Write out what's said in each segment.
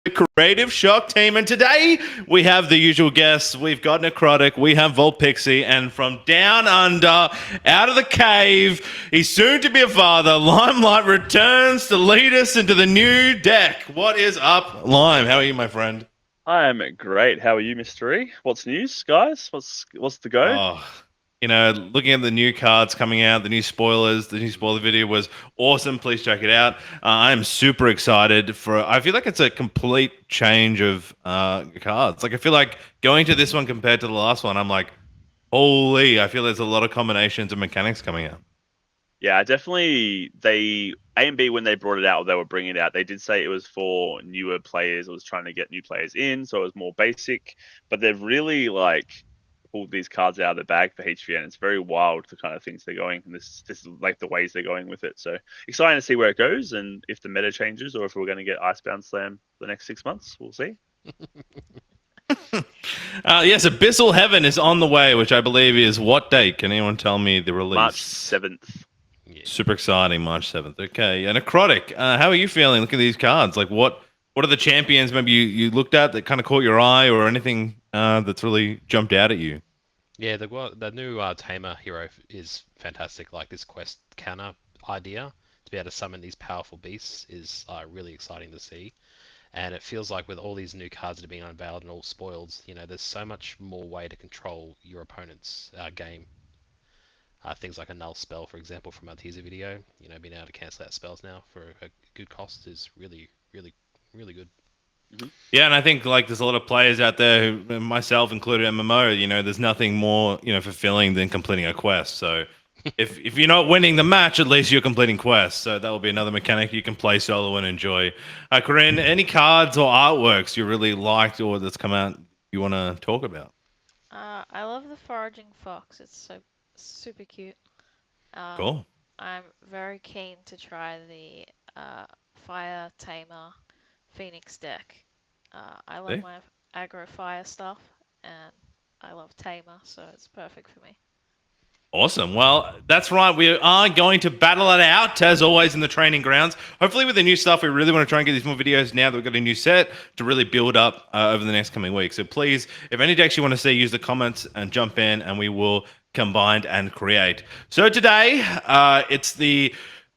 the Creative Shock team, and today we have the usual guests. We've got Necrotic, we have Vulpixie, and from down under, out of the cave, he's soon to be a father. Limelight returns to lead us into the new deck. What is up, Lime? How are you, my friend? I am great. How are you, Mystery? What's news, guys? What's the go? Oh, looking at the new cards coming out, the new spoilers, the new spoiler video was awesome. Please check it out. I am super excited for. I feel like it's a complete change of cards. Like I feel like going to this one compared to the last one, I'm like, holy! I feel there's a lot of combinations and mechanics coming out. Yeah, definitely. They A and B when they brought it out, or they were bringing it out. They did say it was for newer players. It was trying to get new players in, so it was more basic. But they've really pulled these cards out of the bag for HVN. It's very wild the kind of things they're going, and this is like the ways they're going with it. So exciting to see where it goes, and if the meta changes, or if we're going to get Icebound Slam the next 6 months. We'll see. Yes, Abyssal Heaven is on the way, which I believe is what date? Can anyone tell me the March release? 7th. Yeah. Super exciting, March 7th. Okay. And Necrotic, how are you feeling? Look at these cards. Like, what are the champions maybe you looked at that kind of caught your eye or anything that's really jumped out at you? Yeah, the new Tamer hero is fantastic. Like this quest counter idea to be able to summon these powerful beasts is really exciting to see. And it feels like with all these new cards that are being unveiled and all spoiled, there's so much more way to control your opponent's game. Things like a null spell, for example, from our teaser video, being able to cancel out spells now for a good cost is really, really, really good. Mhm. Yeah, and I think like there's a lot of players out there, who, myself included, MMO. There's nothing more fulfilling than completing a quest. So if you're not winning the match, at least you're completing quests. So that will be another mechanic you can play solo and enjoy. Corinne, any cards or artworks you really liked or that's come out you want to talk about? I love the foraging fox. It's so super cute. Um, Cool. I'm very keen to try the fire tamer phoenix deck. I love See? my aggro fire stuff, and I love tamer, so it's perfect for me. Awesome. Well, that's right. We are going to battle it out as always in the training grounds. Hopefully, with the new stuff, we really want to try and get these more videos now that we've got a new set to really build up over the next coming weeks. So please, if any decks you want to see, use the comments and jump in, and we will combine and create. So today, it's the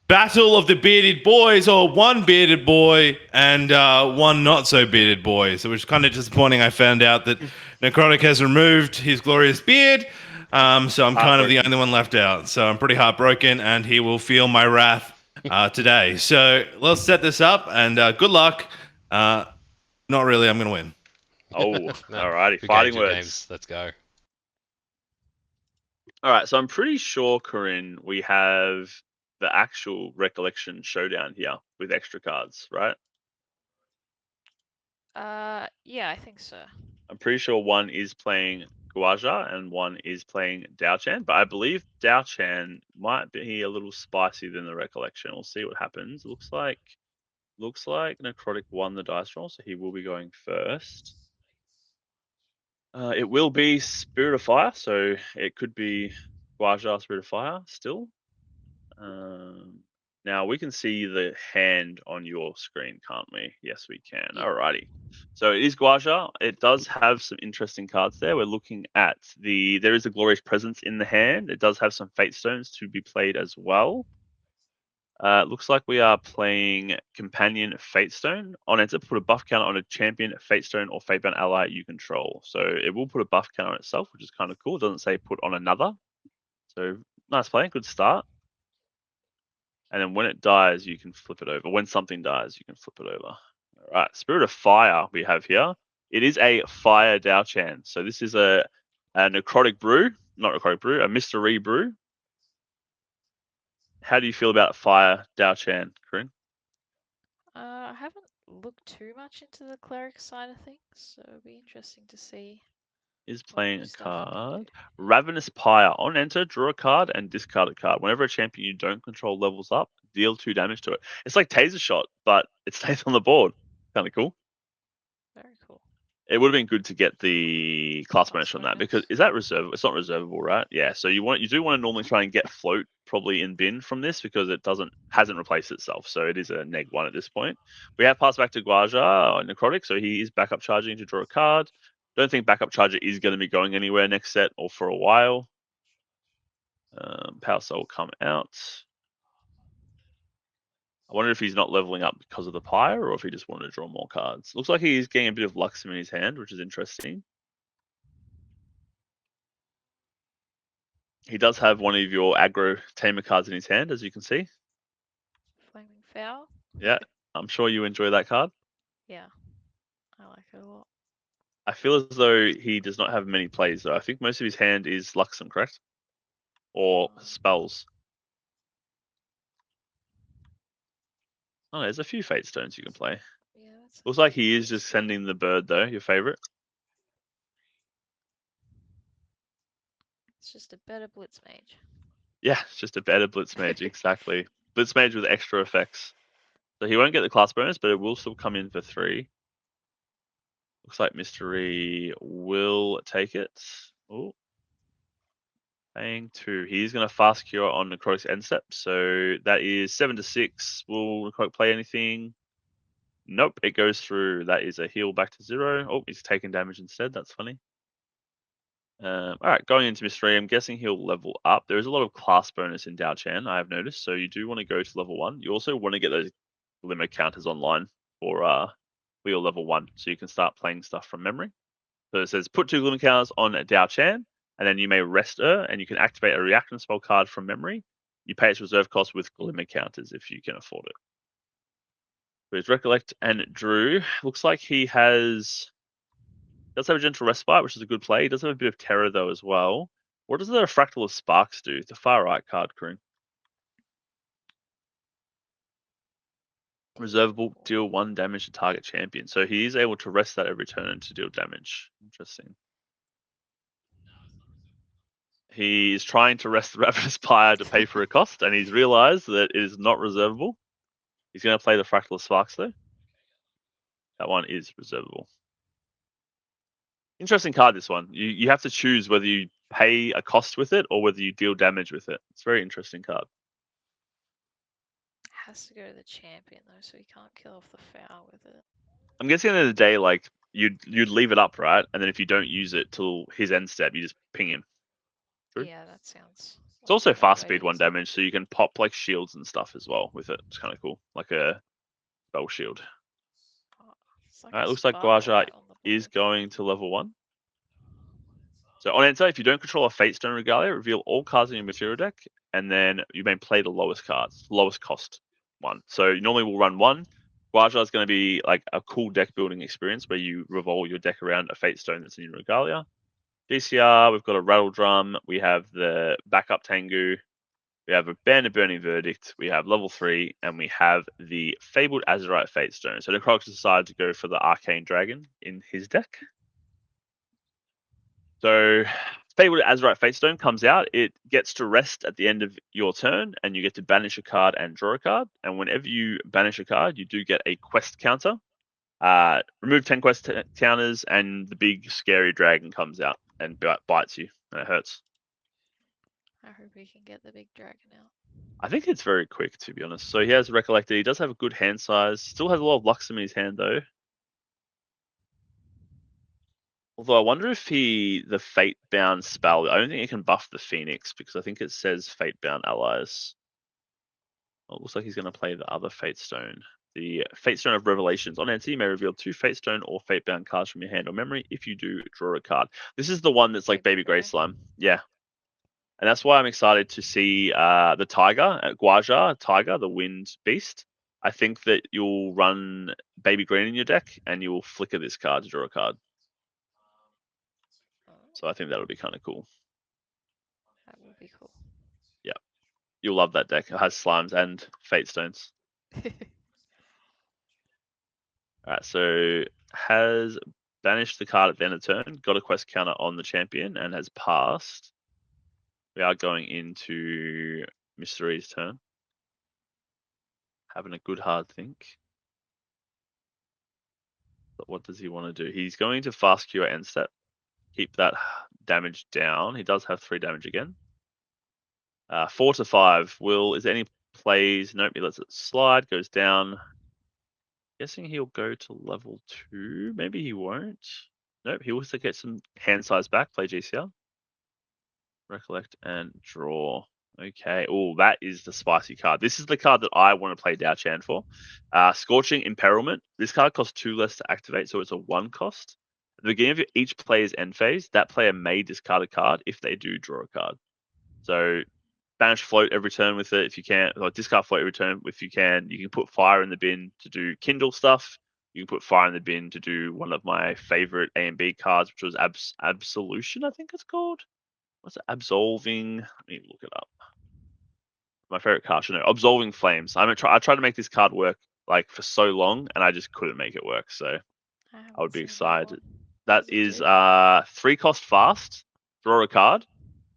battle of the bearded boys, or one bearded boy and one not so bearded boy. So, which is kind of disappointing. I found out that Necrotic has removed his glorious beard. So I'm kind of the only one left out. So I'm pretty heartbroken, and he will feel my wrath today. So let's set this up, and good luck. Not really. I'm going to win. Oh, No, alrighty. good Fighting games, good words. games. Let's go. All right, so I'm pretty sure, Corinne, we have the actual Recollection Showdown here with extra cards, right? Yeah, I think so. I'm pretty sure one is playing Guaja and one is playing Diao Chan, but I believe Diao Chan might be a little spicier than the Recollection. We'll see what happens. Looks like Necrotic won the dice roll, so he will be going first. It will be Spirit of Fire, so it could be Guaja Spirit of Fire still. Now we can see the hand on your screen, can't we? Yes, we can. Yeah. Alrighty. So it is Guaja. It does have some interesting cards there. We're looking at there is a Glorious Presence in the hand. It does have some Fate Stones to be played as well. Looks like we are playing Companion Fate Stone. On enter, put a buff counter on a champion, Fate Stone, or Fate Bound ally you control. So it will put a buff counter on itself, which is kind of cool. It doesn't say put on another. So nice play, good start. And then when it dies, you can flip it over. When something dies, you can flip it over. All right, Spirit of Fire we have here. It is a Fire Diao Chan. So this is a Necrotic Brew, not Necrotic Brew, a Mystery Brew. How do you feel about Fire Diao Chan, Corinne? I haven't looked too much into the cleric side of things, so it'll be interesting to see Is what playing new a stuff he can card. do. Ravenous Pyre. On enter, draw a card and discard a card. Whenever a champion you don't control levels up, deal 2 damage to it. It's like Taser Shot, but it stays on the board. Kind of cool. Very cool. It would have been good to get the class bonus from that, because bonus. is that reserve? It's not reservable, right? Yeah. So you do want to normally try and get float probably in bin from this, because it hasn't replaced itself. So it is a -1 at this point. We have passed back to Guaja Necrotic, so he is backup charging to draw a card. Don't think backup charger is going to be going anywhere next set or for a while. Power Soul will come out. I wonder if he's not leveling up because of the pyre, or if he just wanted to draw more cards. Looks like he's getting a bit of Luxem in his hand, which is interesting. He does have one of your aggro tamer cards in his hand, as you can see. Flaming Foul. Yeah, I'm sure you enjoy that card. Yeah, I like it a lot. I feel as though he does not have many plays, though. I think most of his hand is Luxem, correct? Or spells. Oh, there's a few Fate Stones you can play. Yeah, that's Looks like he is just sending the bird, though, your favorite. It's just a better Blitz Mage. Yeah, it's just a better Blitz Mage, exactly. Blitz Mage with extra effects. So he won't get the class bonus, but it will still come in for 3. Looks like Mystery will take it. Oh, paying 2. He's going to fast cure on Necrotic's end step. So that is 7 to 6. Will Necrotic play anything? Nope, it goes through. That is a heal back to 0. Oh, he's taking damage instead. That's funny. All right, going into Mystery, I'm guessing he'll level up. There is a lot of class bonus in Diao Chan, I have noticed. So you do want to go to level 1. You also want to get those limit counters online for your level 1, so you can start playing stuff from memory. So it says put 2 limit counters on Diao Chan, and then you may rest her, and you can activate a reaction spell card from memory. You pay its reserve cost with limit counters if you can afford it. There's Recollect and Drew. Looks like he does have a Gentle Respite, which is a good play. He does have a bit of Terror, though, as well. What does the Fractal of Sparks do? The far right card, Kareem. Reservable, deal 1 damage to target champion. So he is able to rest that every turn to deal damage. Interesting. He is trying to rest the Ravenous Pyre to pay for a cost, and he's realized that it is not reservable. He's going to play the Fractal of Sparks, though. That one is reservable. Interesting card, this one. You have to choose whether you pay a cost with it or whether you deal damage with it. It's a very interesting card. Has to go to the champion though, so he can't kill off the foul with it. I'm guessing at the end of the day, like you'd leave it up, right? And then if you don't use it till his end step, you just ping him. True. Yeah, that sounds. It's also like a fast way to speed 1 use it. damage, so you can pop like shields and stuff as well with it. It's kind of cool, like a spell shield. Oh, it's like All right, a looks like sparkle Guaja light on the is board. going to level 1. So on enter, if you don't control a Fate Stone Regalia, reveal all cards in your material deck, and then you may play the lowest cards, lowest cost one. So you normally will run 1. Guaja is going to be like a cool deck building experience where you revolve your deck around a Fate Stone that's in your Regalia. GCR, we've got a Rattle Drum, we have the Backup Tengu, we have a Band of Burning Verdict, we have level 3, and we have the Fabled Azurite Fate Stone. So Necrotic decided to go for the Arcane Dragon in his deck. So Fabled Azurite Fate Stone comes out. It gets to rest at the end of your turn, and you get to banish a card and draw a card. And whenever you banish a card, you do get a quest counter. Remove 10 quest counters, and the big scary dragon comes out and bites you, and it hurts. I hope we can get the big dragon out. I think it's very quick, to be honest. So he has Recollected. He does have a good hand size. Still has a lot of Luxem in his hand, though. Although I wonder if the Fate Bound spell, I don't think it can buff the Phoenix, because I think it says Fate Bound allies. Well, it looks like he's going to play the other Fate Stone. The Fate Stone of Revelations. On enter, you may reveal 2 Fate Stone or Fate Bound cards from your hand or memory. If you do, draw a card. This is the one that's like Baby Grey Slime. Yeah. And that's why I'm excited to see the Tiger, Guaja Tiger, the Wind Beast. I think that you'll run Baby Green in your deck, and you'll flicker this card to draw a card. So I think that'll be kind of cool. That would be cool. Yeah. You'll love that deck. It has slimes and Fate Stones. Alright, so has banished the card at the end of turn, got a quest counter on the champion, and has passed. We are going into Mystery's turn. Having a good hard think. what does he want to do? He's going to fast cure end step. Keep that damage down. He does have 3 damage again. 4 to 5. Is there any plays? Nope, he lets it slide, goes down. Guessing he'll go to level 2. Maybe he won't. Nope, he wants to get some hand size back, play GCR. Recollect and draw. Okay. Oh, that is the spicy card. This is the card that I want to play Diao Chan for. Scorching Imperilment. This card costs 2 less to activate, so it's a 1 cost. At the beginning of each player's end phase, that player may discard a card if they do draw a card. So banish float every turn with it if you can, or discard float every turn if you can. You can put fire in the bin to do Kindle stuff. You can put fire in the bin to do one of my favorite A and B cards, which was Absolution, I think it's called. What's it? Absolving. Let me look it up. My favorite card, Absolving Flames. I tried to make this card work like for so long, and I just couldn't make it work. So I would be excited. That is 3 cost fast. Draw a card.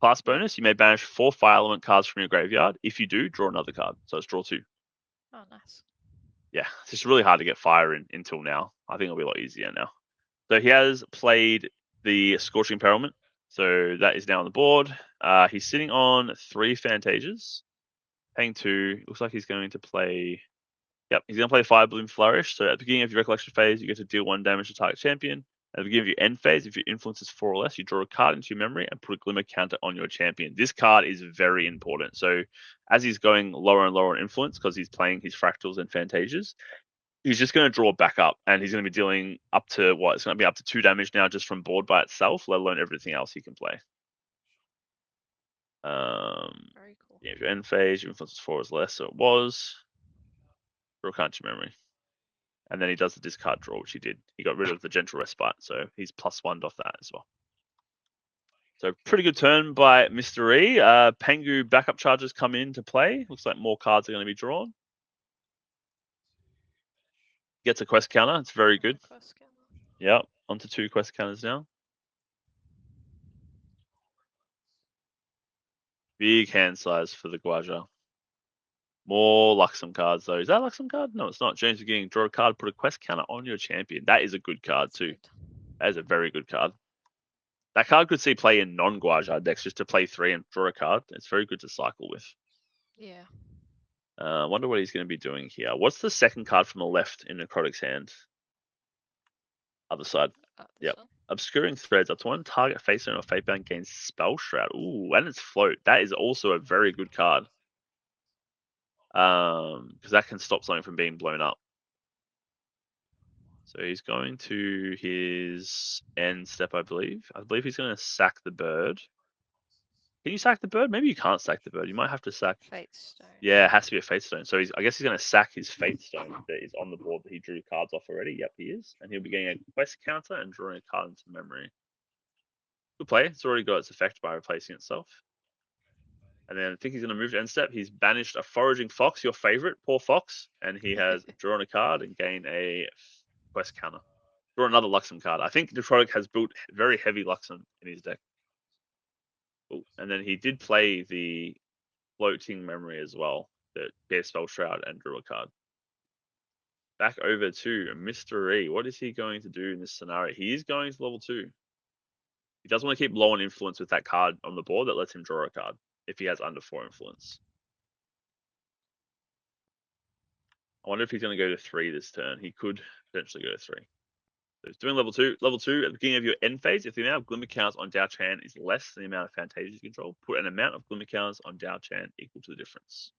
Class bonus, you may banish 4 fire element cards from your graveyard. If you do, draw another card. So it's draw 2. Oh, nice. Yeah, it's just really hard to get fire in until now. I think it'll be a lot easier now. So he has played the Scorching Imperilment. So that is now on the board. He's sitting on 3 Fantasias. Paying 2. Looks like he's going to play... Yep, he's going to play Fire Bloom Flourish. So at the beginning of your Recollection phase, you get to deal 1 damage to target champion. At the beginning of your end phase, if your influence is 4 or less, you draw a card into your memory and put a Glimmer counter on your champion. This card is very important. So as he's going lower and lower in influence, because he's playing his Fractals and Fantasias, he's just going to draw back up, and he's going to be dealing up to what? It's going to be up to 2 damage now just from board by itself, let alone everything else he can play. Very cool. Yeah, if your end phase, your influence is 4 or less, so it was. Draw a card to memory. And then he does the discard draw, which he did. He got rid of the Gentle Respite, so he's +1 off that as well. So pretty good turn by Mr. E. Pengu backup charges come in to play. Looks like more cards are going to be drawn. Gets a quest counter. It's very good. Yep, onto 2 quest counters now. Big hand size for the Guaja. More Luxem cards though. Is that a Luxem card? No, it's not. James beginning, draw a card, put a quest counter on your champion. That is a good card too. That is a very good card. That card could see play in non-Guaja decks just to play 3 and draw a card. It's very good to cycle with. Yeah. I wonder what he's going to be doing here. What's the second card from the left in Necrotic's hand? Other side. Yep. One? Obscuring Threads. Up to 1 target face zone or Fatebound gains Spell Shroud. Ooh, and it's Float. That is also a very good card. Because that can stop something from being blown up. So he's going to his end step, I believe. I believe he's going to sack the bird. Can you sack the bird? Maybe you can't sack the bird. You might have to sack... Fate Stone. Yeah, it has to be a Fate Stone. So I guess he's going to sack his Fate Stone that is on the board that he drew cards off already. Yep, he is. And he'll be getting a quest counter and drawing a card into memory. Good play. It's already got its effect by replacing itself. And then I think he's going to move to end step. He's banished a Foraging Fox, your favorite, poor Fox. And he has drawn a card and gained a quest counter. Draw another Luxem card. I think Necrotic has built very heavy Luxem in his deck. Ooh, and then he did play the Floating Memory as well, that gave Spell Shroud and drew a card. Back over to Mr. E. What is he going to do in this scenario? He is going to level 2. He does want to keep low on influence with that card on the board that lets him draw a card if he has under 4 influence. I wonder if he's going to go to 3 this turn. He could potentially go to 3. So he's doing level 2. Level 2, at the beginning of your end phase, if the amount of Glimmer counters on Diao Chan is less than the amount of Fantasias you control, put an amount of Glimmer counters on Diao Chan equal to the difference.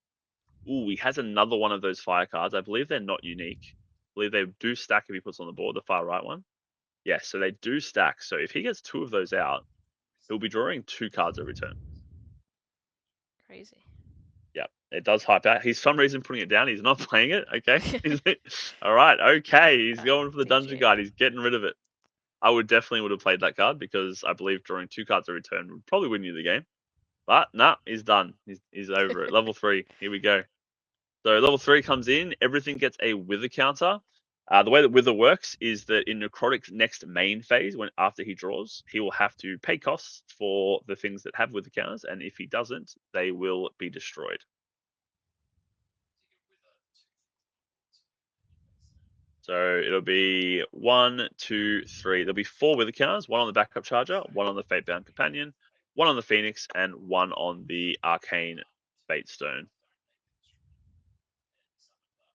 Ooh, he has another one of those fire cards. I believe they're not unique. I believe they do stack if he puts on the board, the far right one. Yes, so they do stack. So if he gets 2 of those out, he'll be drawing 2 cards every turn. Crazy. Yep, it does hype out. He's for some reason putting it down. He's not playing it. Okay. All right. Okay. He's going for the Dungeon Guide. He's getting rid of it. I would have played that card because I believe drawing 2 cards every turn would probably win you the game. But nah, he's done. He's over it. Level 3. Here we go. So level 3 comes in. Everything gets a Wither counter. The way that Wither works is that in Necrotic's next main phase, after he draws, he will have to pay costs for the things that have Wither counters, and if he doesn't, they will be destroyed. So it'll be 1, 2, 3. There'll be 4 wither counters, 1 on the backup charger, 1 on the Fatebound Companion, 1 on the Phoenix, and 1 on the Arcane Fatestone.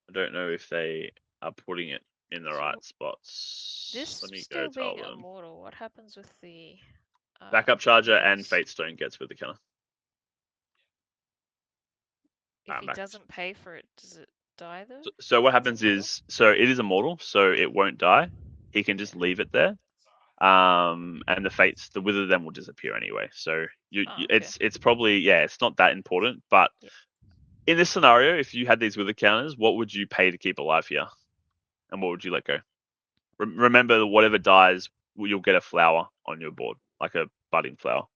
I don't know if they are putting it in the So right spots. This Let me still go tell being them. immortal, what happens with the Backup charger and Phoenix? Fatestone gets wither counter. If he back. doesn't pay for it, does it die though? So what It's happens immortal? is, so it is immortal, so it won't die. He can just leave it there. And the wither then will disappear anyway. So Okay. it's probably, it's not that important. But Yeah. in this scenario, if you had these wither counters, what would you pay to keep alive here, and what would you let go? Remember, that whatever dies, you'll get a flower on your board, like a budding flower.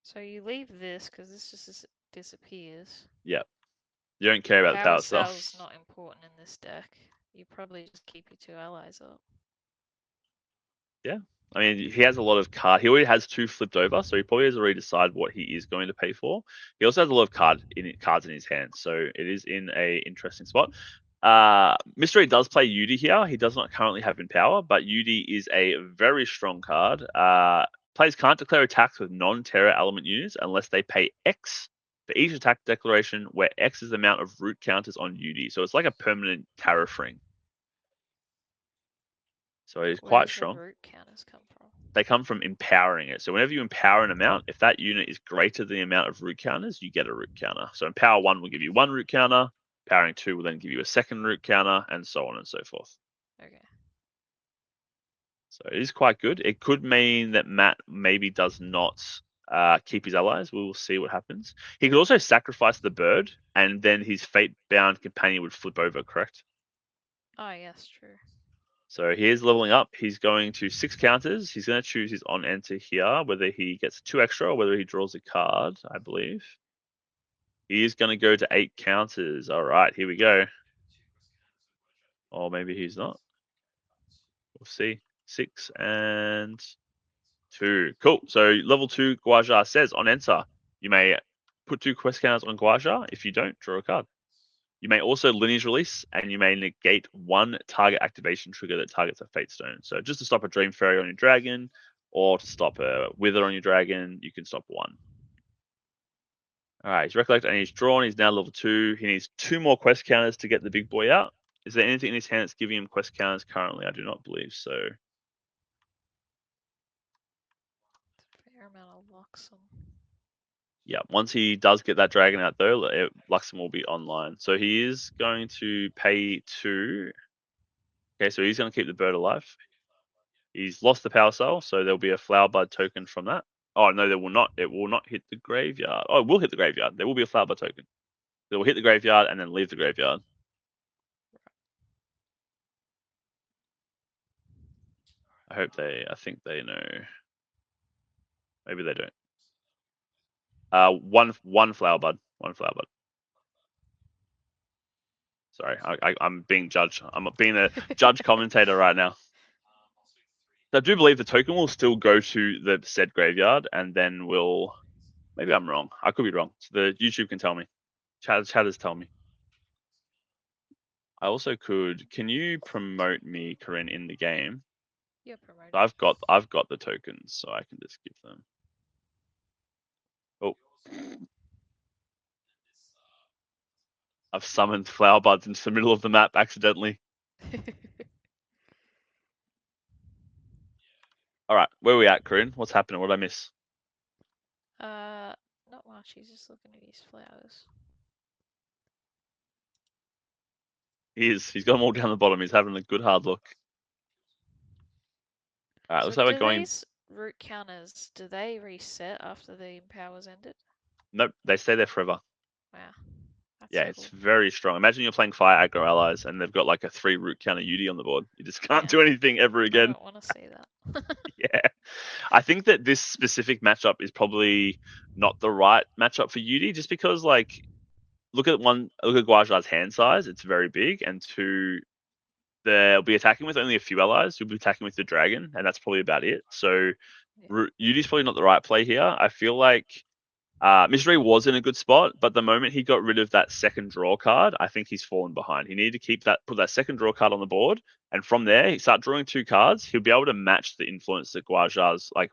So you leave this because this just disappears. Yeah, you don't care about the power cell's stuff. not important in this deck. You probably just keep your 2 allies up. Yeah. I mean, he has a lot of card. He already has 2 flipped over, so he probably has already decided what he is going to pay for. He also has a lot of cards in his hand, so it is in a interesting spot. Mystery does play Yudi here. He does not currently have Empower, but Yudi is a very strong card. Players can't declare attacks with non-terror element units unless they pay X for each attack declaration, where X is the amount of root counters on Yudi. So it's like a permanent tariff ring. So he's quite strong. Where does the root counters come from? They come from empowering it. So whenever you empower an amount, if that unit is greater than the amount of root counters, you get a root counter. So Empower 1 will give you 1 root counter. Empowering 2 will then give you a second root counter, and so on and so forth. Okay. So it is quite good. It could mean that Matt maybe does not keep his allies. We will see what happens. He could also sacrifice the bird, and then his fate-bound companion would flip over, correct? Oh, yes, true. So he is leveling up. He's going to 6 counters. He's going to choose his on enter here, whether he gets 2 extra or whether he draws a card, I believe. He is going to go to 8 counters. All right, here we go. Or maybe he's not. We'll see. 6 and 2. Cool. So level 2, Guaja says on enter, you may put 2 quest counters on Guaja. If you don't, draw a card. You may also lineage release, and you may negate 1 target activation trigger that targets a Fate Stone. So just to stop a Dream Fairy on your dragon, or to stop a Wither on your dragon, you can stop 1. All right, he's Recollect and he's drawn. He's now level 2. He needs 2 more quest counters to get the big boy out. Is there anything in his hand that's giving him quest counters currently? I do not believe so. Fair amount of Luxem. Yeah, once he does get that dragon out though, Luxem will be online. So he is going to pay 2. Okay, so he's going to keep the bird alive. He's lost the power cell, so there'll be a flower bud token from that. Oh no, there will not. It will not hit the graveyard. Oh, it will hit the graveyard. There will be a flower bud token. It will hit the graveyard and then leave the graveyard. I think they know. Maybe they don't. One flower bud. One flower bud. Sorry, I'm being judged. I'm being a judge commentator right now. So I do believe the token will still go to the said graveyard, and then will. Maybe I'm wrong. I could be wrong. So the YouTube can tell me. Chatters tell me. I also could. Can you promote me, Corinne, in the game? Yeah, promoted. I've got the tokens, so I can just give them. Oh. I've summoned flower buds into the middle of the map accidentally. All right, where are we at, Corinne? What's happening? What did I miss? Not much. He's just looking at his flowers. He is. He's got them all down the bottom. He's having a good hard look. All right, So looks like we're going. These root counters, do they reset after the empowers ended? Nope, they stay there forever. Wow. That's Yeah, cool. it's very strong. Imagine you're playing Fire Aggro allies and they've got like a 3 root counter Yudi on the board. You just can't do anything ever I again. don't want to see that. Yeah. I think that this specific matchup is probably not the right matchup for Yudi, just because like look at Guaja's hand size, it's very big, and 2, they'll be attacking with only a few allies. You'll be attacking with the dragon, and that's probably about it. So Yudi's probably not the right play here. I feel like Mystery was in a good spot, but the moment he got rid of that second draw card, I think he's fallen behind. He needed to put that second draw card on the board, and from there, he start drawing 2 cards. He'll be able to match the influence that Guaja's like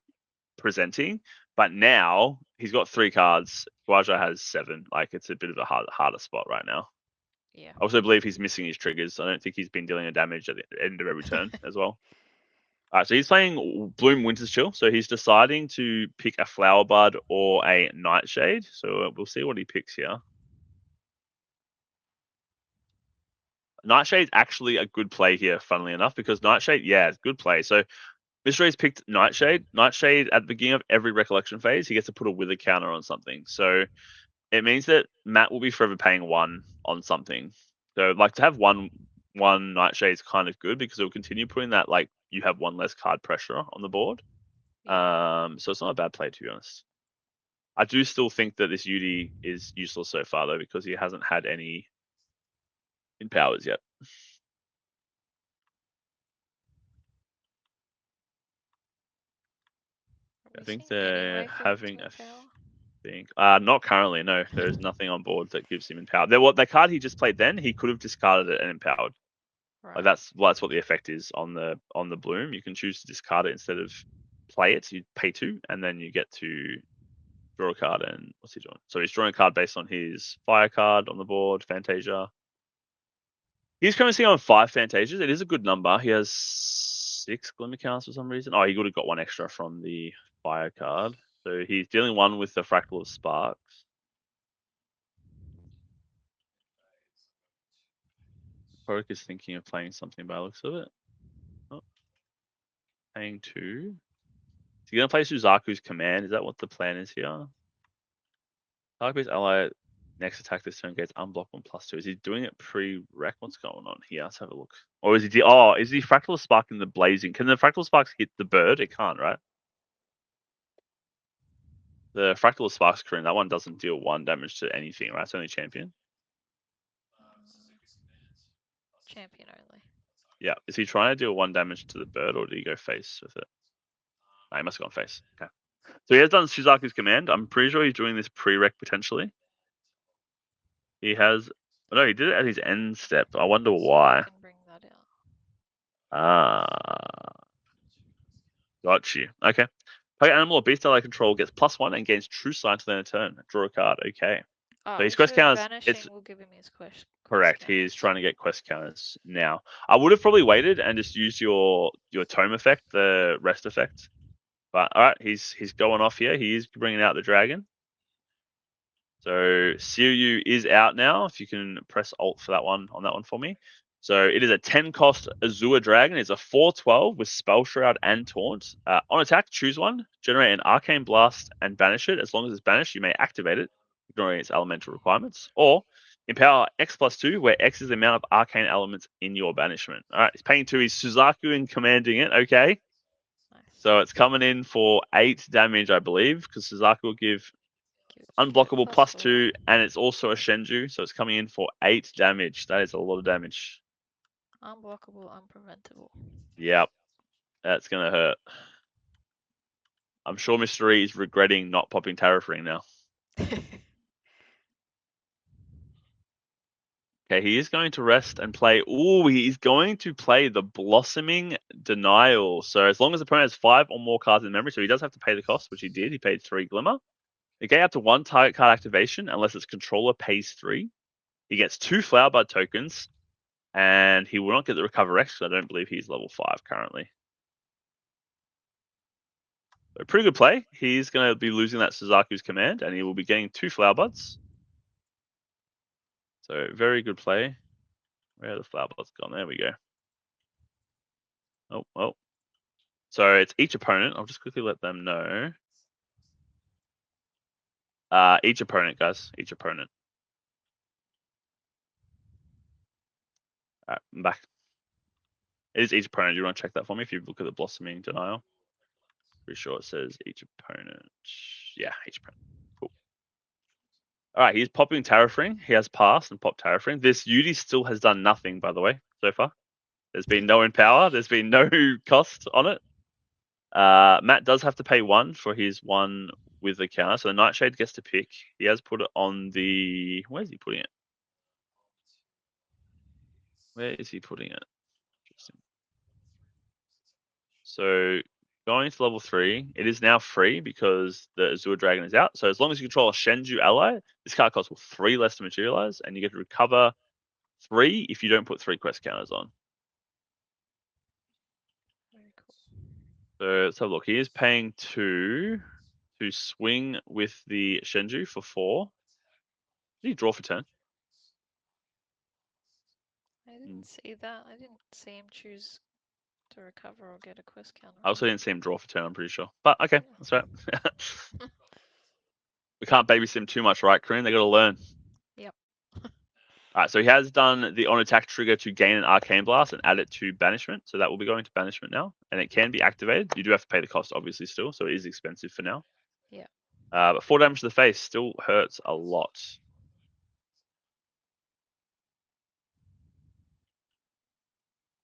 presenting. But now he's got 3 cards. Guaja has 7. Like it's a bit of a harder spot right now. Yeah. I also believe he's missing his triggers. I don't think he's been dealing a damage at the end of every turn as well. All right, so he's playing Bloom Winter's Chill. So he's deciding to pick a Flower Bud or a Nightshade. So we'll see what he picks here. Nightshade's actually a good play here, funnily enough, because Nightshade, yeah, it's good play. So Mystery's picked Nightshade. Nightshade, at the beginning of every Recollection phase, he gets to put a Wither counter on something. So it means that Matt will be forever paying 1 on something. So like to have one Nightshade is kind of good because it will continue putting that like you have 1 less card pressure on the board. So it's not a bad play, to be honest. I do still think that this Yudi is useless so far though because he hasn't had any empowers yet. I think they're having a thing. Not currently, no. There's nothing on board that gives him empowered. The card he just played then, he could have discarded it and empowered. Right. Like that's what the effect is on the bloom. You can choose to discard it instead of play it. So you pay 2, and then you get to draw a card. And what's he doing? So he's drawing a card based on his fire card on the board, Fantasia. He's currently on 5 Fantasias. It is a good number. He has 6 Glimmer Counts for some reason. Oh, he would have got 1 extra from the fire card. So he's dealing 1 with the Fractal of Sparks. Necrotic is thinking of playing something by the looks of it. Oh. Paying 2. Is he going to play Suzaku's Command? Is that what the plan is here? Target-based ally next attack this turn gets unblocked on +2. Is he doing it pre-rec? What's going on here? Let's have a look. Or is he? Is he Fractal Spark in the Blazing? Can the Fractal Sparks hit the bird? It can't, right? The Fractal Sparks Korean, that one doesn't deal 1 damage to anything, right? It's only champion. Champion only. Yeah. Is he trying to deal 1 damage to the bird, or did he go face with it? No, he must have gone face. Okay. So he has done Suzaku's Command. I'm pretty sure he's doing this pre-rec potentially. He has. No, he did it at his end step. I wonder why. Can bring that out. Got you. Okay. Target animal or beast ally control gets +1 and gains True Sight to the end of turn. Draw a card. Okay. Oh, So his quest counters. It's will give him his quest. correct. He's trying to get quest counters now. I would have probably waited and just used your tome effect, the rest effect. But all right, he's going off here. He is bringing out the dragon. So Siryu is out now. If you can press Alt for that one on that one for me. So it is a 10 cost Azure Dragon. It's a 4/12 with Spell Shroud and Taunt. On attack, choose one, generate an Arcane Blast and banish it. As long as it's banished, you may activate it, ignoring its elemental requirements. Or empower X+2, where X is the amount of arcane elements in your banishment. All right, he's paying 2. He's Suzaku and commanding it. Okay. Nice. So it's coming in for 8 damage, I believe, because Suzaku will give unblockable +2, and it's also a Shenju, so it's coming in for 8 damage. That is a lot of damage. Unblockable, unpreventable. Yep, that's gonna hurt. I'm sure Mr. E is regretting not popping Tariff Ring now. Okay, he is going to rest and play. Ooh, he's going to play the Blossoming Denial. So as long as the opponent has 5 or more cards in memory, so he does have to pay the cost, which he did. He paid 3 Glimmer. It gets up to 1 target card activation unless its controller pays 3. He gets 2 Flower Bud tokens, and he will not get the Recover X because I don't believe he's level 5 currently. So pretty good play. He's going to be losing that Suzaku's Command, and he will be getting 2 Flower Buds. So very good play. Where are the Flower Buds gone? There we go. Oh, well. So it's each opponent. I'll just quickly let them know. Each opponent, guys. Each opponent. All right, I'm back. It is each opponent. Do you want to check that for me if you look at the Blossoming Denial? Pretty sure it says each opponent. Yeah, each opponent. Cool. All right, he's popping Tariff Ring. He has passed and popped Tariff Ring. This Yudi still has done nothing, by the way, so far. There's been no Empower. There's been no cost on it. Matt does have to pay 1 for his 1 with the counter. So the Nightshade gets to pick. He has put it on the. Where's he putting it? Where is he putting it? Interesting. So going to level 3, it is now free because the Azure Dragon is out. So as long as you control a Shenju ally, this card costs 3 less to materialize, and you get to recover 3 if you don't put 3 quest counters on. Very cool. So let's have a look. He is paying 2 to swing with the Shenju for 4. Did he draw for 10? I didn't see that. I didn't see him choose to recover or get a quest counter. I also didn't see him draw for 10, I'm pretty sure. But okay, that's right. We can't babysit him too much, right, Corinne? They got to learn. Yep. Alright, so he has done the on attack trigger to gain an Arcane Blast and add it to Banishment. So that will be going to Banishment now. And it can be activated. You do have to pay the cost, obviously, still. So it is expensive for now. Yeah. But 4 damage to the face still hurts a lot.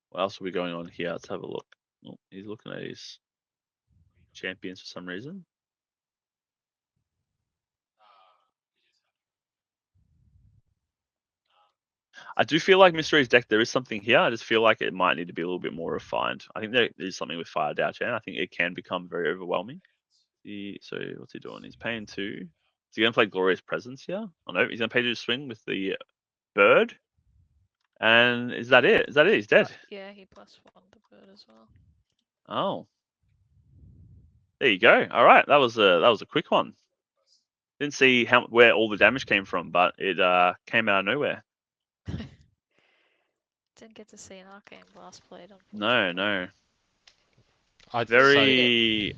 What else are we going on here? Let's have a look. Oh, he's looking at his champions for some reason. I do feel like Mystery's deck, there is something here. I just feel like it might need to be a little bit more refined. I think there is something with Fire Diao Chan. I think it can become very overwhelming. So what's he doing? He's paying 2. Is he going to play Glorious Presence here? Oh no, he's going to pay to swing with the bird. And is that it? Is that it? He's dead. Yeah, he +1 the bird as well. Oh. There you go. All right, that was a quick one. Didn't see where all the damage came from, but it came out of nowhere. Didn't get to see an Arcane Blast played, No, unfortunately. no. I Very.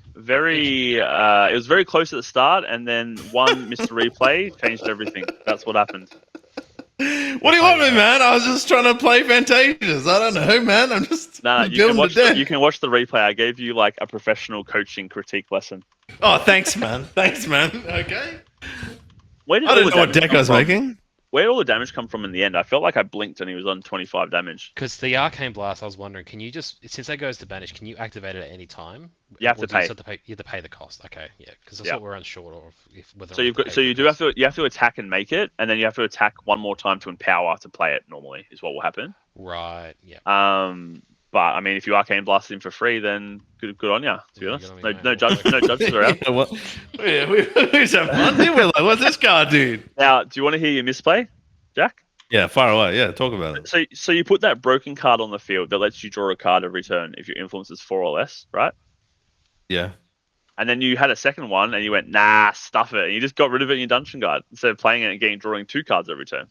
It was very close at the start, and then one Mr. Replay changed everything. That's what happened. What do you want me, man? I was just trying to play Fantasias. I don't know, man. I'm just No, you can building the deck. you can watch the replay. I gave you like a professional coaching critique lesson. Oh, thanks, man. Thanks, man. Okay. Where did I all didn't the know what damage deck come I was from? making. Where did all the damage come from in the end? I felt like I blinked and he was on 25 damage. Because the Arcane Blast, I was wondering, can you just, since that goes to Banish, can you activate it at any time? You have Or to do you pay. just have you have to pay the cost. Okay, yeah, because that's Yeah. what we're unsure of. Whether So we you've have to got pay so for you the do have cost. to attack and make it, and then you have to attack one more time to empower to play it normally is what will happen. Right. Yeah. But I mean, if you Arcane Blast him for free, then good on ya. To be Yeah, honest, good on no you, mate. no judges around. Yeah, well, yeah, we just have fun. We're like, what's this card, dude? Now, do you want to hear your misplay, Jack? Yeah, far away. Yeah, talk about it. So you put that broken card on the field that lets you draw a card every turn if your influence is 4 or less, right? Yeah. And then you had a second one, and you went, nah, stuff it, and you just got rid of it in your dungeon guide instead of playing it and drawing 2 cards every turn.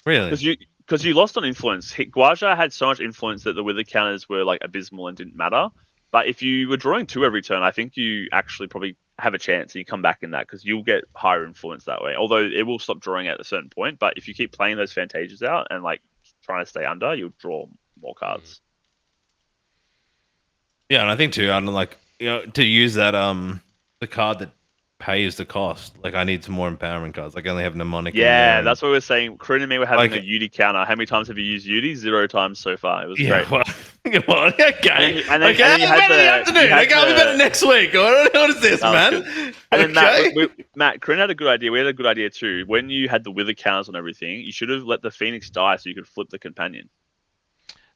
Really? Because you lost on influence. Guaja had so much influence that the wither counters were like abysmal and didn't matter. But if you were drawing 2 every turn, I think you actually probably have a chance and you come back in that because you'll get higher influence that way. Although it will stop drawing at a certain point. But if you keep playing those Fantasias out and like trying to stay under, you'll draw more cards. Yeah, and I think too, I don't like, to use that the card that pays the cost. Like I need some more empowerment cards. Like I only have mnemonic. Yeah, that's what we were saying. Corinne and me were having Like- a Yudi counter. How many times have you used Yudi? 0 times so far. It was Yeah, great. well, okay. And then Okay, you had better in the the- afternoon. you had Okay, I'll be the- better next week. What is this, That was man? And then Okay. Matt, Corinne had a good idea. We had a good idea too. When you had the wither counters on everything, you should have let the Phoenix die so you could flip the companion.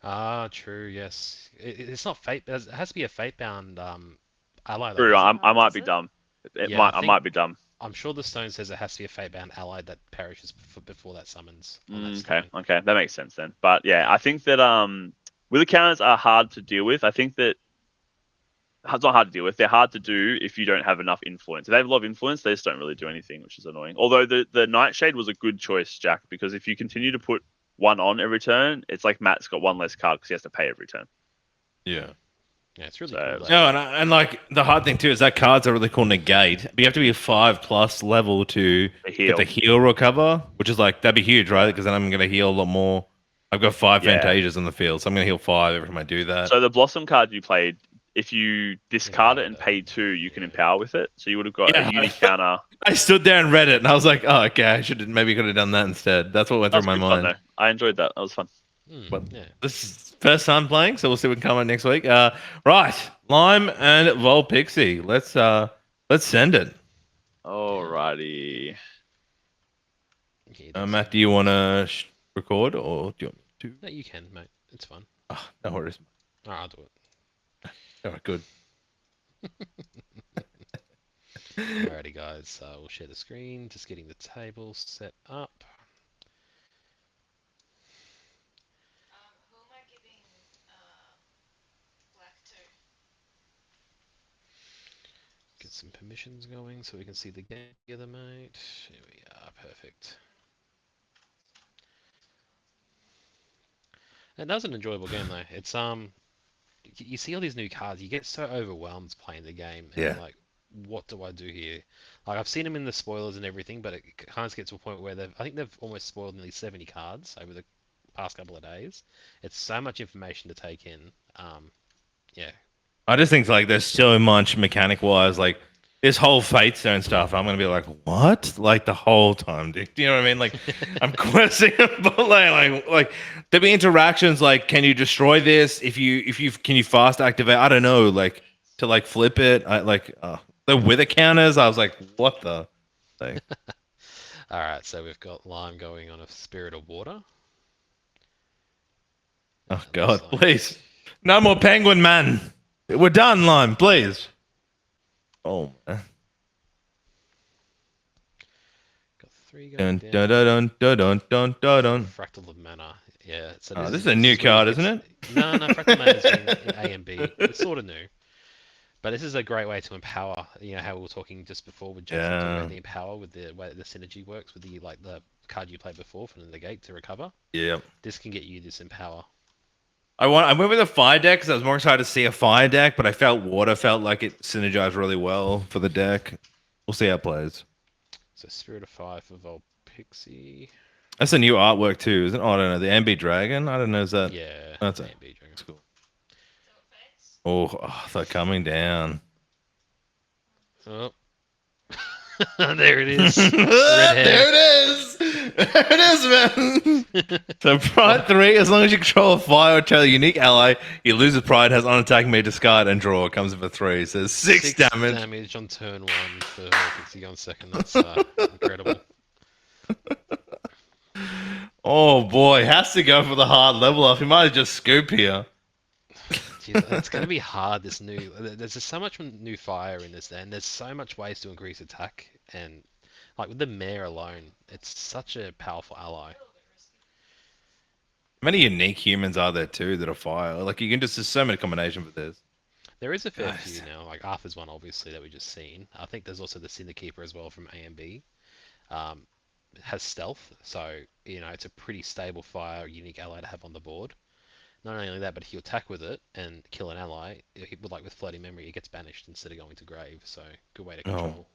Ah, true. Yes. It's not fate. It has to be a fate bound ally. though, True, doesn't it? I might Does be it? dumb. Yeah, I might be dumb. I'm sure the stone says it has to be a fate bound ally that perishes before that summons. on that Okay, stone. okay, that makes sense then. But yeah, I think that wither counters are hard to deal with. I think that it's not hard to deal with. They're hard to do if you don't have enough influence. If they have a lot of influence, they just don't really do anything, which is annoying. Although the Nightshade was a good choice, Jack, because if you continue to put 1 on every turn, it's like Matt's got 1 less card because he has to pay every turn. Yeah. Yeah, it's really So- cool. No, and like the hard thing too is that card's a really cool negate. But you have to be a 5+ level to The heal. get the heal recover, which is like that'd be huge, right? Because then I'm gonna heal a lot more. I've got 5 Yeah. Fantasias on the field, so I'm gonna heal 5 every time I do that. So the Blossom card you played, if you discard it and Yeah. pay 2, you can empower with it. So you would have got Yeah. a Uni counter. I stood there and read it, and I was like, "Oh, okay, I should maybe could have done that instead." That's what went That through was my good fun, mind. though. I enjoyed that. That was fun. But Yeah. this is first time playing, so we'll see what can come out next week. Right, Lime and Vulpixie. Let's Let's send it. Alrighty. Yeah, Matt, do you want to record or do you want me to? No, you can, mate. It's fun. Oh, no worries. All right, I'll do it. All right, good. Alrighty, guys. We'll share the screen. Just getting the table set up. Who am I giving black to? Get some permissions going so we can see the game together, mate. Here we are. Perfect. And that was an enjoyable game, though. It's you see all these new cards, you get so overwhelmed playing the game, and Yeah. you're like, what do I do here? Like, I've seen them in the spoilers and everything, but it kind of gets to a point where I think they've almost spoiled nearly 70 cards over the past couple of days. It's so much information to take in. Yeah. I just think like there's so much mechanic wise, like this whole Fate Stone stuff. I'm gonna be like, what? Like the whole time, dude. Do you know what I mean? Like I'm questioning, but like there be interactions. Like, can you destroy this? If you can you fast activate? I don't know. Like to like flip it. I like the wither counters. I was like, what the? Like, All right, so we've got Lime going on a Spirit of Water. oh It god, looks like- please, no more penguin man. We're done, Lime. Please. Oh man. Got 3 Dun going dun down. dun dun dun dun dun. Fractal of Mana. Yeah. So Oh, this is a new card, isn't it? No, Fractal Mana's been in A and B. It's sort of new. But this is a great way to empower. You know how we were talking just before with Jason talking Yeah. about the empower with the way the synergy works with the card you played before from the gate to recover. Yeah. This can get you this empower. I went with a fire deck because I was more excited to see a fire deck, but I felt water felt like it synergized really well for the deck. We'll see how it plays. So Spirit of Fire for Vulpixie. That's a new artwork too, isn't it? Oh, I don't know. The MB Dragon? I don't know. Is that? Yeah. That's it. A&B Dragon. That's cool. Oh, they're coming down. Oh. There it is. There it is. There it is, man. So Pride 3, as long as you control a fire or tell a unique ally, you lose a Pride, has on-attack, may discard, and draw. It comes in for 3. So 6 damage. Damage on turn 1 for Vulpixie on second. That's incredible. Oh boy, has to go for the hard level up. He might have just scoop here. Jeez, it's going to be hard. There's just so much new fire in this, and there's so much ways to increase attack, and like with the Mare alone, it's such a powerful ally. How many unique humans are there too that are fire? Like you can just there's so many combinations with this. There is a fair Nice. few now, like Arthur's one obviously that we just seen. I think there's also the Cinder Keeper as well from A and B. It has stealth, so you know it's a pretty stable fire, unique ally to have on the board. Not only that, but if you attack with it and kill an ally, like with Floating Memory, it gets banished instead of going to grave. So good way to control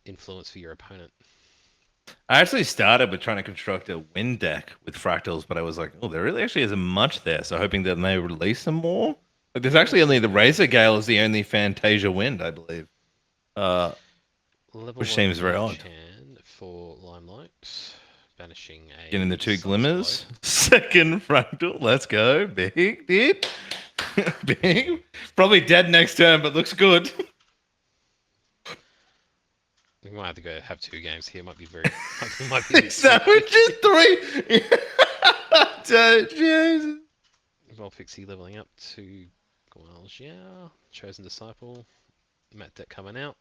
influence for your opponent. I actually started with trying to construct a wind deck with fractals, but I was like, oh, there really actually isn't much there. So hoping that they release some more. Like, there's actually only the Razor Gale is the only Fantasia wind, I believe. Level Which 1 seems very odd. Chan for Limelight, banishing a Getting the 2 Sun's glimmers. Glow. Second fractal. Let's go. Big, deep. Big. Probably dead next turn, but looks good. We might have to go have 2 games here. Might be very. might be Sandwiches 3. Jesus. Vulpixie leveling up to Gualjia, Chosen Disciple, Matt deck coming out.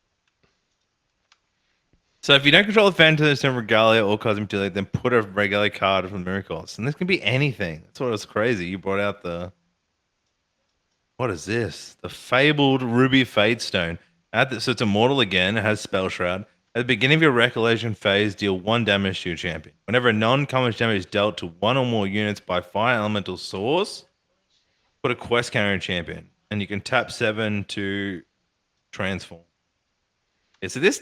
So if you don't control the Phantasm Regalia or Cosmic Delete, then put a regular card from Miracles. And this can be anything. That's what was crazy. You brought out the... What is this? The Fabled Ruby Fate Stone. So it's immortal again. It has Spell Shroud. At the beginning of your Recollection phase, deal 1 damage to your champion. Whenever a non-common damage is dealt to 1 or more units by Fire Elemental source, put a quest counter in champion. And you can tap 7 to transform. Yeah, so this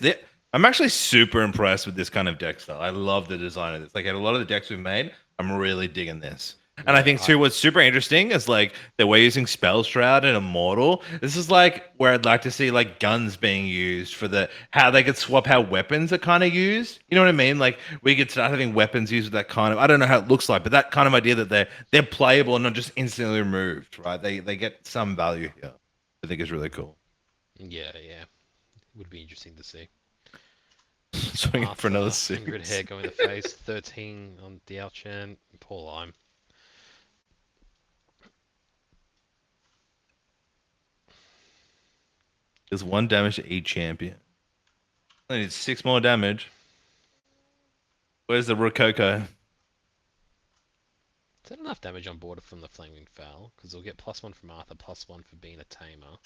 I'm actually super impressed with this kind of deck style. I love the design of this. Like, out of a lot of the decks we've made, I'm really digging this. And I think too, what's super interesting is like that we're using Spell Shroud and Immortal. This is like where I'd like to see like guns being used for how they could swap how weapons are kind of used. You know what I mean? Like we could start having weapons used with that kind of, I don't know how it looks like, but that kind of idea that they're playable and not just instantly removed, right? They get some value here. I think is really cool. Yeah, yeah. Would be interesting to see. Swinging for another Arthur and Red 6. Hair going to face 13 on Diao Chan. Poor Lime. There's 1 damage to each champion. I need 6 more damage. Where's the Rococo? Is that enough damage on board from the Flaming Foul? Because they'll get +1 from Arthur, +1 for being a tamer.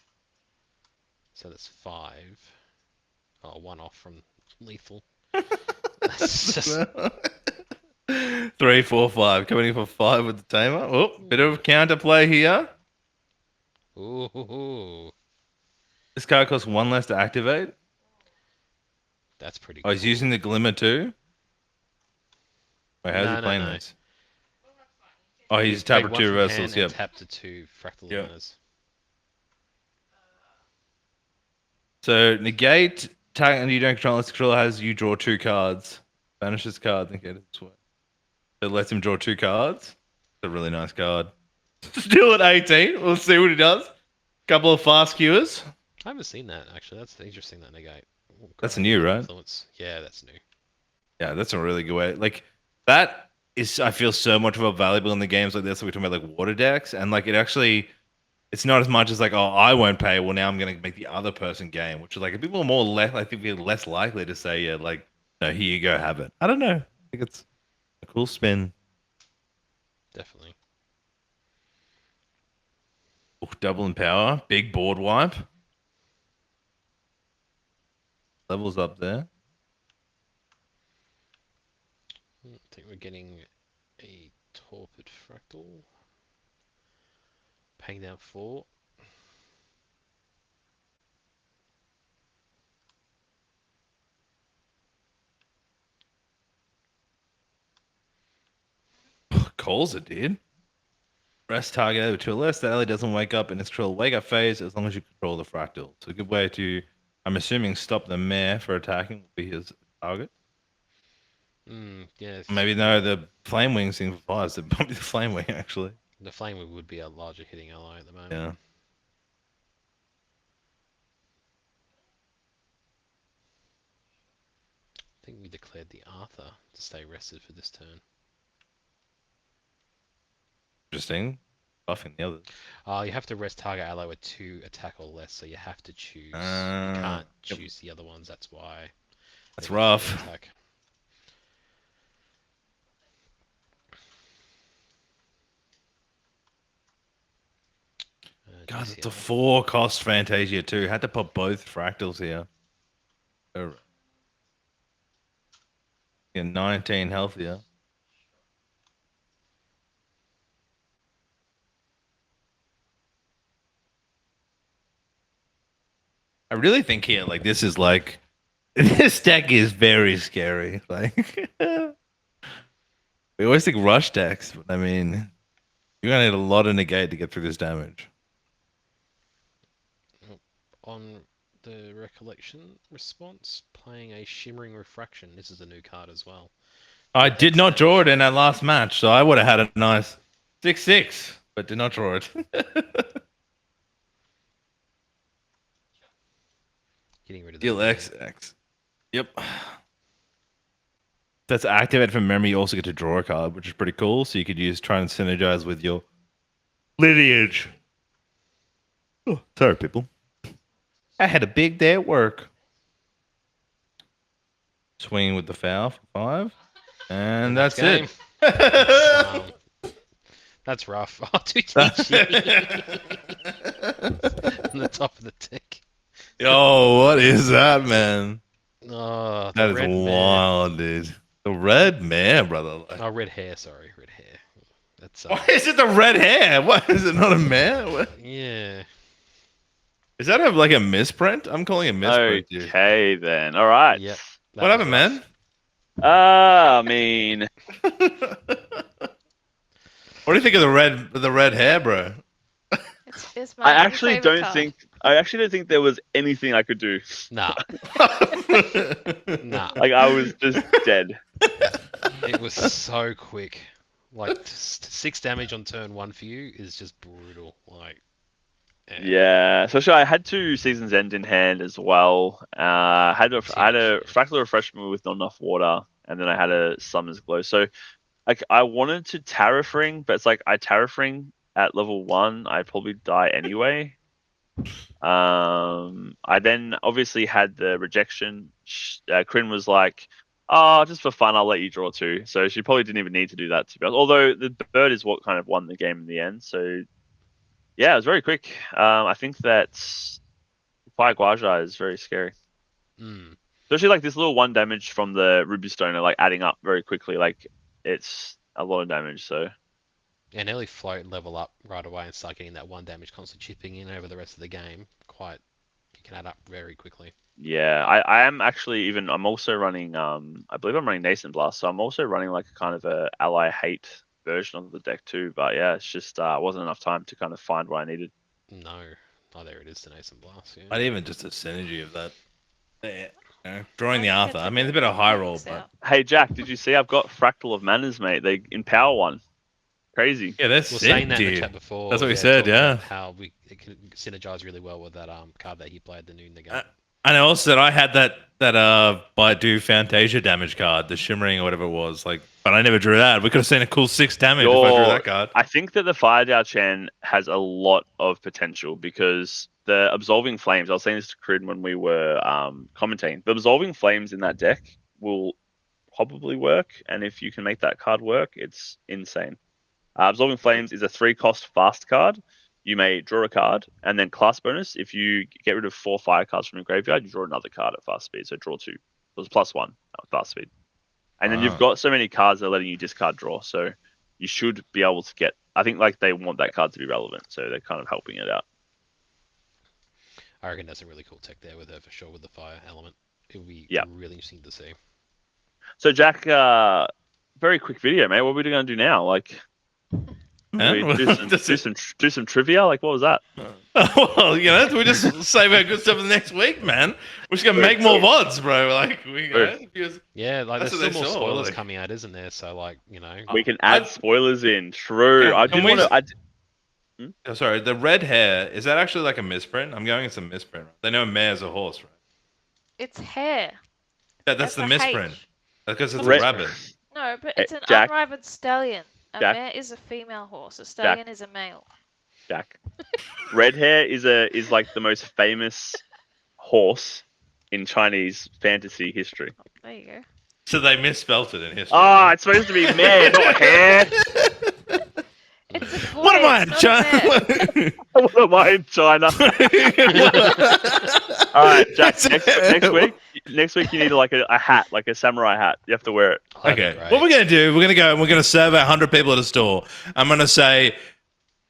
So that's 5. Oh, 1 off from lethal. That's just 3, 4, 5. Coming in for 5 with the tamer. Oh, bit of counterplay here. ooh. This card costs 1 less to activate. That's pretty Oh, cool. he's using the glimmer too. Wait, how's he playing No. this? Oh, he's He's played tapped 1 2 from reversals. hand Yep. and tapped to 2 fractal Yep. liners. So negate tag and you don't control this controller has you draw 2 cards. Banish this card, then get it this way. It lets him draw 2 cards. It's a really nice card. Still at 18. We'll see what he does. Couple of fast queuers. I haven't seen that actually. That's interesting. That negate. Ooh, That's great. new, right? Influence. Yeah, that's new. Yeah, that's a really good way. Like that is, I feel so much more valuable in the games like this. We're talking about like water decks, and like it actually, it's not as much as like, oh, I won't pay. Well, now I'm gonna make the other person game, which is like people more less. I think we're less likely to say, yeah, like, no, here you go, have it. I don't know. I think it's a cool spin. Definitely. Ooh, double in power, big board wipe. Levels up there. I think we're getting a torpid fractal. Paying down 4. Calls it, dude. Rest target over 2 or less. The ally doesn't wake up in its control wake up phase as long as you control the fractal. So a good way to, I'm assuming, stop the mare for attacking will be his target. Yes. Maybe no, the flame wings thing for fires. It might be the flame wing actually. The flame would be a larger hitting ally at the moment. Yeah. I think we declared the Arthur to stay rested for this turn. Interesting. Buffing the others. You have to rest target ally with 2 attack or less, so you have to choose. You Ah, can't yep. choose the other ones. That's why. That's they got 3 rough. attack. God, it's a DCI. 4 cost Fantasia too. Had to pop both fractals here. Oh. Yeah, 19 healthier. I really think here, like this is like this deck is very scary. Like we always think rush decks, but I mean, you're gonna need a lot of negate to get through this damage. On the recollection response, playing a Shimmering Refraction. This is a new card as well. I With did X not draw it damage. in that last match, so I would have had a nice 6-6, but did not draw it. Getting rid of Deal the XX. Yep. That's activate from memory. You also get to draw a card, which is pretty cool. So you could try and synergize with your lineage. Oh, sorry, people. I had a big day at work. Swinging with the foul for 5. And that's game. it. That's rough. Oh, 2 TG. On the top of the tick. Yo, what is that, man? Oh, the That is red wild, dude. The red mare, brother. Like, Oh, red hair. Sorry, red hair. That's why is it the red hair? What is it? Not a mare? What? yeah. Is that like a misprint? I'm calling it misprint, dude. Okay, then. All right. Yep. What happened, man? I mean, What do you think of the red hair, bro? It's my I new actually favourite don't card. think I actually don't think there was anything I could do. Nah. Nah. Like I was just dead. It was so quick. Like 6 damage on turn 1 for you is just brutal. Like Yeah, especially I had 2 Season's End in hand as well. I had a Fractal Refreshment with not enough water, and then I had a Summer's Glow. So like I wanted to Terrafring, but it's like I Terrafring at level 1, I'd probably die anyway. I then obviously had the rejection. Kryn was like, "Oh, just for fun, I'll let you draw 2." So she probably didn't even need to do that, to be honest. Although the bird is what kind of won the game in the end. So yeah, it was very quick. I think that Fire Guaja is very scary. Mm. Especially like this little 1 damage from the Ruby Stone are like adding up very quickly. Like it's a lot of damage. So And early float and level up right away and start getting that 1 damage constantly chipping in over the rest of the game. You can add up very quickly. yeah, I am actually I'm also running I believe I'm running Nascent Blast, so I'm also running like a kind of a ally hate version of the deck too. But yeah, it's just wasn't enough time to kind of find what I needed. No. Oh, there it is, the Nascent Blast. Yeah. Not even just a synergy of that. Yeah. You know, drawing the I Arthur. get I to mean, it's a get bit of high roll, Phoenix but out. Hey Jack, did you see I've got Fractal of Manners, mate? They empower 1. Crazy. yeah, that's We were sick, saying that in the dude. chat before. That's what we said, talking yeah. about how it can synergize really well with that card that he played, the new Negate. And I also said I had that Baidu Fantasia damage card, the shimmering or whatever it was, like, but I never drew that. We could have seen a cool 6 damage if I drew that card. I think that the Fire Diao Chan has a lot of potential because the Absolving Flames, I was saying this to Crid when we were commentating, the Absolving Flames in that deck will probably work, and if you can make that card work, it's insane. Absolving Flames is a 3-cost fast card. You may draw a card, and then class bonus, if you get rid of 4 fire cards from your graveyard, you draw another card at fast speed, so draw 2. So it's +1 at fast speed. And then you've got so many cards that are letting you discard draw, so you should be able to get. I think like they want that card to be relevant, so they're kind of helping it out. I reckon that's a really cool tech there with her for sure with the fire element. It would be really interesting to see. So Jack, very quick video, mate. What are we going to do now? Like, do some trivia. Like, what was that? Well, you know, we just save our good stuff for the next week, man. We're just gonna make more VODs, bro. Like, yeah, like there's what they still more saw, spoilers like- coming out, isn't there? So like, you know, We can add spoilers in. True. Can- I can did we- want to. Oh, sorry, the red hair, is that actually like a misprint? I'm going it's a misprint. They know mare's a horse, right? It's hair. That's the a misprint. H. Because it's Red- a rabbit. No, but it's an Jack. unrivaled stallion. A Jack. mare is a female horse. A stallion is a male. Jack. Red hair is like the most famous horse in Chinese fantasy history. There you go. So they misspelt it in history. Ah, it's supposed to be mare, not hair. It's a boy. What am I, it's not a mare. China? What am I in China? All right, Jack. Next week you need like a hat, like a samurai hat. You have to wear it. Okay. What we're gonna do? We're gonna go and we're gonna serve 100 people at a store. I'm gonna say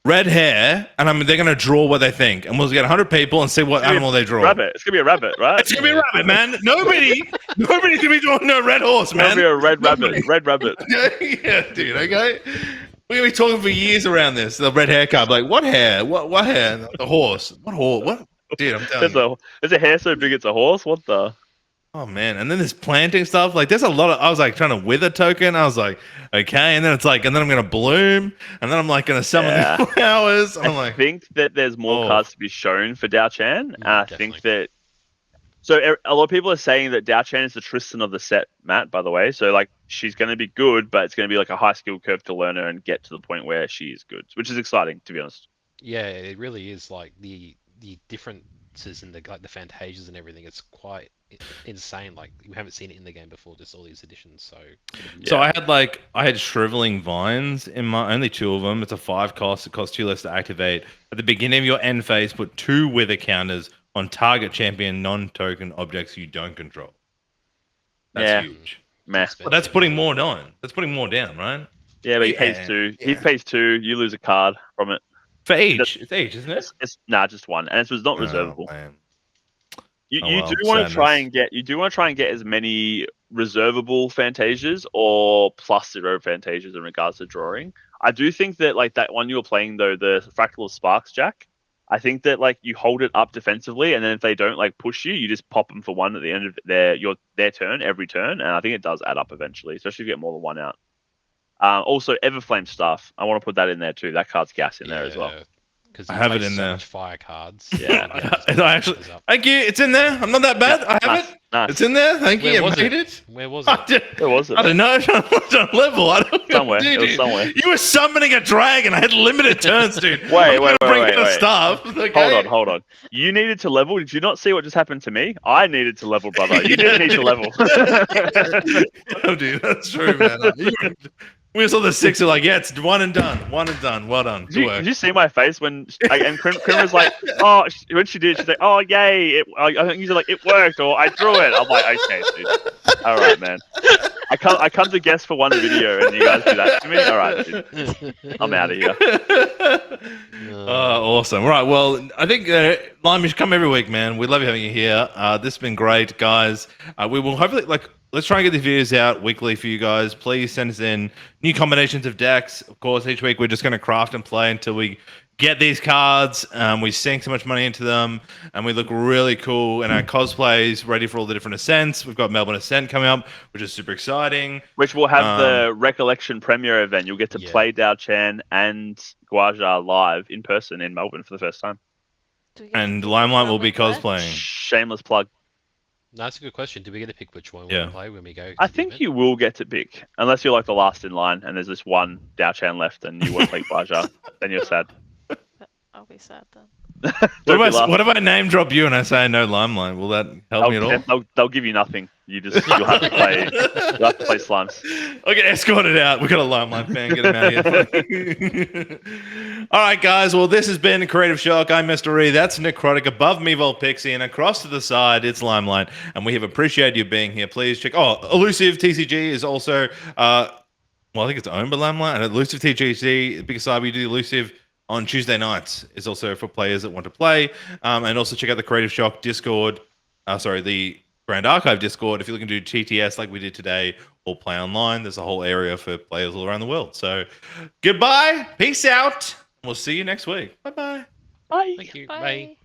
red hair, and they're gonna draw what they think, and we'll get 100 people and see what animal they draw. Rabbit. It's gonna be a rabbit, right? It's gonna be a rabbit, man. Nobody's gonna be drawing no red horse, It's man. gonna be a red rabbit. Red rabbit. Yeah, dude. Okay. We're gonna be talking for years around this. The red hair card, like what hair? What hair? The horse. What horse? What? Dude, I'm telling you. There's a hair so big it's a horse. What the? Oh man, and then there's planting stuff. Like there's a lot of. I was like trying to wither token. I was like, okay, and then it's like, and then I'm gonna bloom, and then I'm like gonna summon the flowers. I'm I like, think that there's more cards to be shown for Diao Chan. I think that. So a lot of people are saying that Diao Chan is the Tristan of the set, Matt. By the way, so like she's going to be good, but it's going to be like a high skill curve to learn her and get to the point where she is good, which is exciting to be honest. Yeah, it really is. Like the differences in the Fantasias and everything. It's quite insane. Like we haven't seen it in the game before. Just all these additions. So I had shriveling vines in my only 2 of them. It's a 5 cost. It costs 2 less to activate. At the beginning of your end phase, put 2 wither counters on target champion non-token objects you don't control. That's huge. Meh. But that's putting more on. That's putting more down, right? Yeah, but he pays 2. He pays 2. You lose a card from it. For each. It's each, isn't it? It's just 1, and it was not reservable. Man. You do want to try and get as many reservable Fantasias or +0 Fantasias in regards to drawing. I do think that like that one you were playing though, the Fractal of Sparks, Jack. I think that like you hold it up defensively, and then if they don't like push you, you just pop them for 1 at the end of their turn every turn, and I think it does add up eventually, especially if you get more than 1 out. Also, Everflame stuff. I want to put that in there too. That card's gas in there as well. because I you have play it in so there. much fire cards. Yeah. and just I build actually, those up. thank you. It's in there. I'm not that bad. Yeah, I have nice, it. nice. It's in there. Thank you. Where I was made it? it. Where was I it? did- Where was it? I don't know. It's on level. I don't know. Somewhere. Dude, It was somewhere. You were summoning a dragon. I had limited turns, dude. Wait, I'm wait, gonna bring wait, in a wait. staff. Okay? Hold on. You needed to level. Did you not see what just happened to me? I needed to level, brother. You didn't need to level. Oh, dude, that's true, man. We saw the 6 are like, yeah, it's one and done. One and done. Well done. Good Did work. you see my face when and Krim was like, oh, when she did, she's like, oh, yay! I think you're like, it worked, or I drew it. I'm like, okay, dude. All right, man. I come to guest for one video, and you guys do that to me. All right, dude. I'm out of here. Awesome. Right. Well, I think Lime, you should come every week, man. We love having you here. This has been great, guys. We will hopefully let's try and get these videos out weekly for you guys. Please send us in new combinations of decks. Of course, each week we're just going to craft and play until we get these cards. We sink so much money into them, and we look really cool. And our cosplay's ready for all the different ascents. We've got Melbourne Ascent coming up, which is super exciting. Which will have the Recollection premiere event. You'll get to play Diao Chan and Guaja live in person in Melbourne for the first time. And Limelight will be cosplaying. Shameless plug. No, that's a good question. Do we get to pick which one we Yeah. play when we go? To I the think event? you will get to pick, unless you're like the last in line and there's this one Diao Chan left and you want to play Guaja, then you're sad. I'll be sad then. What if I name drop you and I say no Limelight? Will that help me at all? They'll give you nothing. You'll have to play. You'll have to play Slimes. I'll get escorted out. We've got a Limelight fan. Get him out of here. All right, guys. Well, this has been Creative Shock. I'm Mr. E. That's Necrotic. Above me, Vulpixie. And across to the side, it's Limelight. And we have appreciated you being here. Please check. Oh, Elusive TCG is also, well, I think it's owned by Limelight. And Elusive TCG, big side, we do Elusive on Tuesday nights, is also for players that want to play. And also check out the Creative Shock Discord. The Grand Archive Discord. If you're looking to do TTS like we did today, or play online, there's a whole area for players all around the world. So goodbye. Peace out. We'll see you next week. Bye-bye. Bye. Thank you. Bye. Bye.